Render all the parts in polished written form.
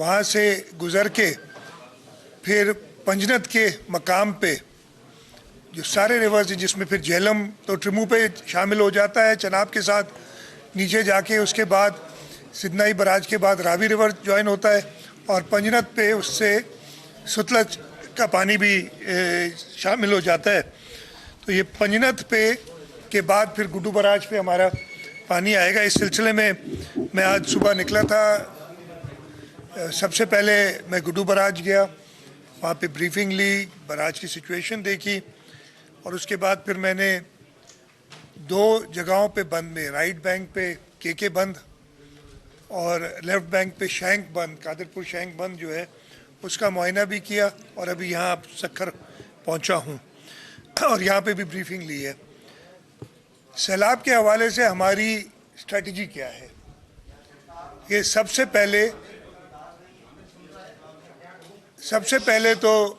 वहाँ से गुज़र के फिर पंजनत के मकाम पे जो सारे रिवर्स हैं, जिसमें फिर झेलम तो ट्रिमू पे शामिल हो जाता है चनाब के साथ, नीचे जाके उसके बाद सिदनाई बराज के बाद रावी रिवर ज्वाइन होता है और पंजनत पे उससे सतलज का पानी भी शामिल हो जाता है। तो ये पंजनत पे के बाद फिर गुड्डू बराज पे हमारा पानी आएगा। इस सिलसिले में मैं आज सुबह निकला था। सबसे पहले मैं गुड्डू बराज गया, वहाँ पे ब्रीफिंग ली, बराज की सिचुएशन देखी और उसके बाद फिर मैंने दो जगहों पे बंद में, राइट बैंक पे केके बंद और लेफ्ट बैंक पे शैंक बंद, कादरपुर शैंक बंद जो है उसका मुआयना भी किया और अभी यहाँ सक्खर पहुँचा हूँ और यहाँ पे भी ब्रीफिंग ली है। सैलाब के हवाले से हमारी स्ट्रेटजी क्या है? ये सबसे पहले तो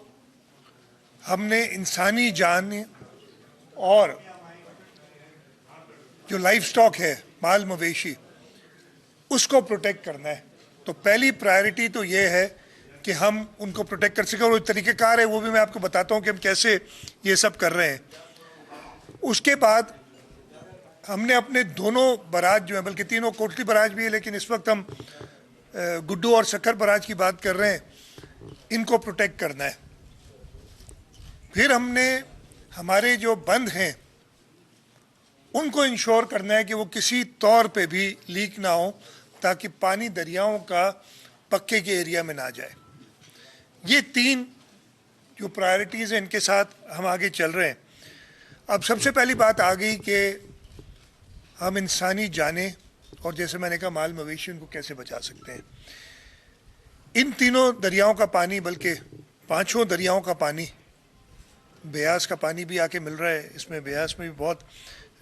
हमने इंसानी जान और जो लाइफ स्टॉक है, माल मवेशी, उसको प्रोटेक्ट करना है। तो पहली प्रायोरिटी तो ये है कि हम उनको प्रोटेक्ट कर सकें और तरीक़ेकार है वो भी मैं आपको बताता हूँ कि हम कैसे ये सब कर रहे हैं। उसके बाद हमने अपने दोनों बराज जो है, बल्कि तीनों कोटली बराज भी है, लेकिन इस वक्त हम गुड्डू और सक्खर बराज की बात कर रहे हैं, इनको प्रोटेक्ट करना है। फिर हमने हमारे जो बंद हैं उनको इंश्योर करना है कि वो किसी तौर पे भी लीक ना हो, ताकि पानी दरियाओं का पक्के के एरिया में ना जाए। ये तीन जो प्रायोरिटीज़ हैं, इनके साथ हम आगे चल रहे हैं। अब सबसे पहली बात आ गई कि हम इंसानी जाने और जैसे मैंने कहा माल मवेशी, उनको कैसे बचा सकते हैं। इन तीनों दरियाओं का पानी, बल्कि पांचों दरियाओं का पानी, ब्यास का पानी भी आके मिल रहा है। इसमें ब्यास में भी बहुत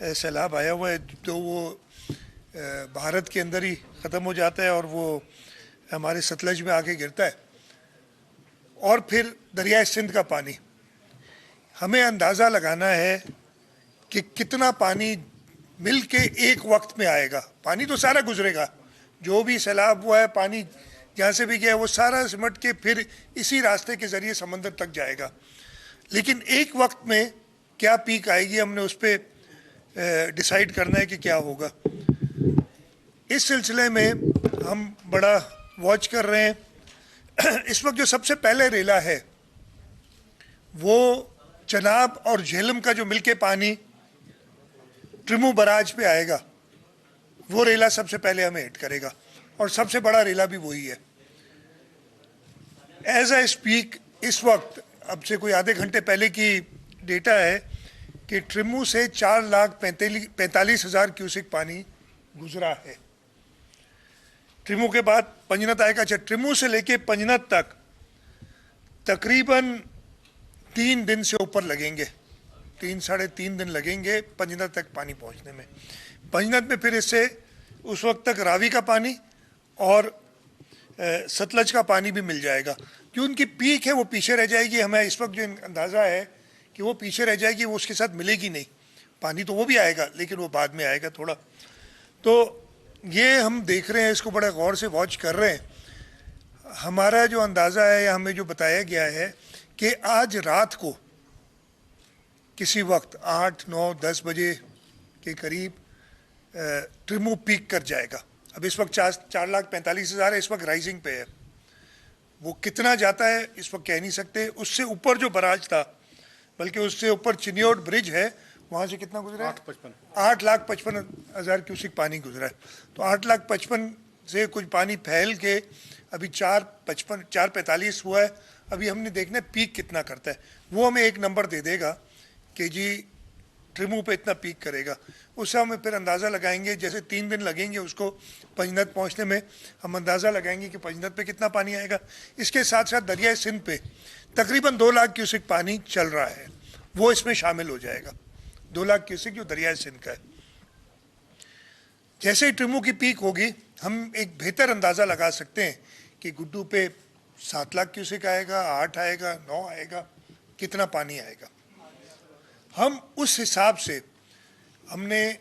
सैलाब आया हुआ है, तो वो भारत के अंदर ही ख़त्म हो जाता है और वो हमारे सतलज में आके गिरता है। और फिर दरिया सिंध का पानी, हमें अंदाज़ा लगाना है कि कितना पानी मिल के एक वक्त में आएगा। पानी तो सारा गुजरेगा, जो भी सैलाब हुआ है, पानी जहाँ से भी गया वो सारा सिमट के फिर इसी रास्ते के ज़रिए समंदर तक जाएगा। लेकिन एक वक्त में क्या पीक आएगी, हमने उस पर डिसाइड करना है कि क्या होगा। इस सिलसिले में हम बड़ा वॉच कर रहे हैं। इस वक्त जो सबसे पहले रेला है वो चनाब और झेलम का जो मिलके पानी ट्रिमू बराज पे आएगा, वो रेला सबसे पहले हमें हिट करेगा और सबसे बड़ा रेला भी वही है। एज आई स्पीक इस वक्त, अब से कोई आधे घंटे पहले की डेटा है कि ट्रिमू से 4,45,000 क्यूसिक पानी गुजरा है। ट्रिमू के बाद पंजनत आएगा। अच्छा, ट्रिमू से लेके पंजनत तक तकरीबन 3 दिन से ऊपर लगेंगे, 3-3.5 दिन लगेंगे पंजनत तक पानी पहुंचने में। पंजनत में फिर इससे उस वक्त तक रावी का पानी और सतलज का पानी भी मिल जाएगा। जो उनकी पीक है वो पीछे रह जाएगी। हमें इस वक्त जो अंदाज़ा है कि वो पीछे रह जाएगी, वो उसके साथ मिलेगी नहीं। पानी तो वो भी आएगा, लेकिन वो बाद में आएगा थोड़ा। तो ये हम देख रहे हैं, इसको बड़े गौर से वॉच कर रहे हैं। हमारा जो अंदाज़ा है या हमें जो बताया गया है कि आज रात को किसी वक्त 8, 9, 10 बजे के करीब ट्रिमू पीक कर जाएगा। अब इस वक्त 4,45,000 है, इस वक्त राइजिंग पे है। वो कितना जाता है इस वक्त कह नहीं सकते। उससे ऊपर जो बराज था, बल्कि उससे ऊपर चिनियोट ब्रिज है, वहाँ से कितना गुजरा है? 8,55,000 क्यूसिक पानी गुजरा है। तो 8,55,000 से कुछ पानी फैल के अभी 4,45 हुआ है। अभी हमने देखना है पीक कितना करता है। वो हमें एक नंबर दे देगा कि जी ट्रिमू पे इतना पीक करेगा। उससे हम फिर अंदाज़ा लगाएंगे, जैसे 3 दिन लगेंगे उसको पंजनत पहुंचने में, हम अंदाज़ा लगाएंगे कि पंजनत पे कितना पानी आएगा। इसके साथ साथ दरिया सिंध पे तकरीबन 2 लाख क्यूसिक पानी चल रहा है, वो इसमें शामिल हो जाएगा। 2 लाख क्यूसिक जो दरिया सिंध का है। जैसे ही ट्रिमू की पीक होगी, हम एक बेहतर अंदाज़ा लगा सकते हैं कि गुड्डू पे 7 लाख क्यूसिक आएगा, 8 आएगा, 9 आएगा, कितना पानी आएगा। हम उस हिसाब से हमने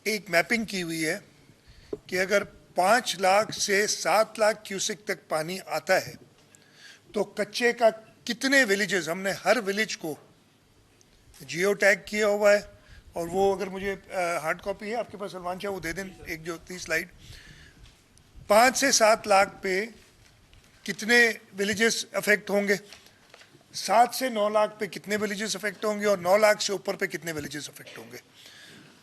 एक मैपिंग की हुई है कि अगर 5 लाख से 7 लाख क्यूसेक तक पानी आता है, तो कच्चे का कितने विलेजेस, हमने हर विलेज को जियो टैग किया हुआ है। और वो अगर मुझे हार्ड कॉपी है आपके पास सलमान शाह, वो दे दें एक जो थी स्लाइड। 5 से 7 लाख पे कितने विलेजेस अफेक्ट होंगे, 7 से 9 लाख पे कितने विलेजेस अफेक्ट होंगे, और 9 लाख से ऊपर पे कितने विलेजेस अफेक्ट होंगे।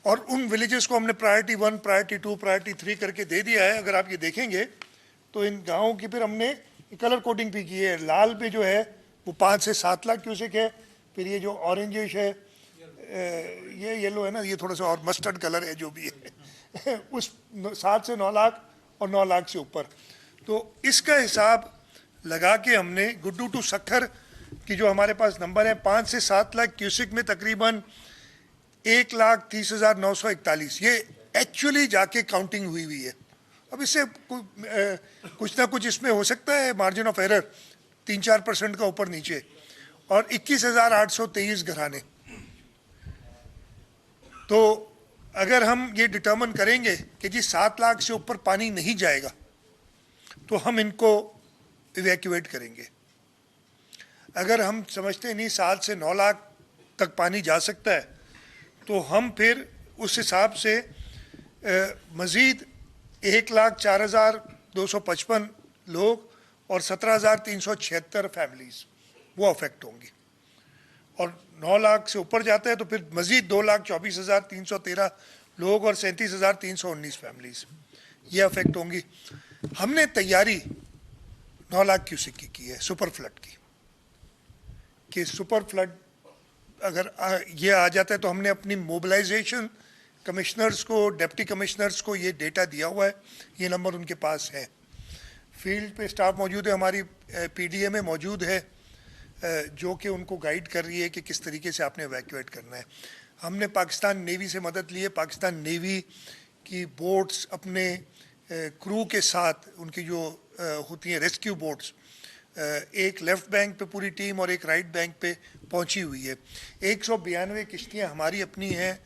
और उन विलेजेस को हमने प्रायोरिटी 1, प्रायोरिटी 2, प्रायोरिटी 3 करके दे दिया है। अगर आप ये देखेंगे तो इन गाँवों की फिर हमने कलर कोडिंग भी की है। लाल पे जो है वो 5 से 7 लाख क्यूसेक है, फिर ये जो ऑरेंजिश है, ये येलो है ना, ये थोड़ा सा और मस्टर्ड कलर है जो भी है उस 7 से 9 लाख और 9 लाख से ऊपर। तो इसका हिसाब लगा के हमने गुड्डू टू सक्खर की जो हमारे पास नंबर है 5 से 7 लाख क्यूसेक में तकरीबन 1,30,941, ये एक्चुअली जाके काउंटिंग हुई है। अब इससे कुछ ना कुछ इसमें हो सकता है मार्जिन ऑफ एरर 3-4% का ऊपर नीचे, और 21,823 घराने। तो अगर हम ये डिटर्मिन करेंगे कि जी 7 लाख से ऊपर पानी नहीं जाएगा, तो हम इनको इवैक्यूएट करेंगे। अगर हम समझते नहीं 7 से 9 लाख तक पानी जा सकता है, तो हम फिर उस हिसाब से मज़ीद 1,04,255 लोग और 17,376 फैमिलीज़ वो अफेक्ट होंगी। और 9 लाख से ऊपर जाता है तो फिर मज़ीद 2,24,313 लोग और 37,319 फैमिलीज़ ये अफेक्ट होंगी। हमने तैयारी 9 लाख क्यूसेक की है सुपर फ्लड की, कि सुपर फ्लड अगर ये आ जाता है तो हमने अपनी मोबिलाइजेशन कमिश्नर्स को, डिप्टी कमिश्नर्स को ये डेटा दिया हुआ है, ये नंबर उनके पास है। फील्ड पे स्टाफ मौजूद है, हमारी पीडीए में मौजूद है, जो कि उनको गाइड कर रही है कि किस तरीके से आपने इवैक्यूएट करना है। हमने पाकिस्तान नेवी से मदद ली है। पाकिस्तान नेवी की बोट्स अपने क्रू के साथ, उनकी जो होती हैं रेस्क्यू बोट्स, एक लेफ़्ट बैंक पे पूरी टीम और एक राइट बैंक पे पहुंची हुई है। 192 किश्तियाँ हमारी अपनी हैं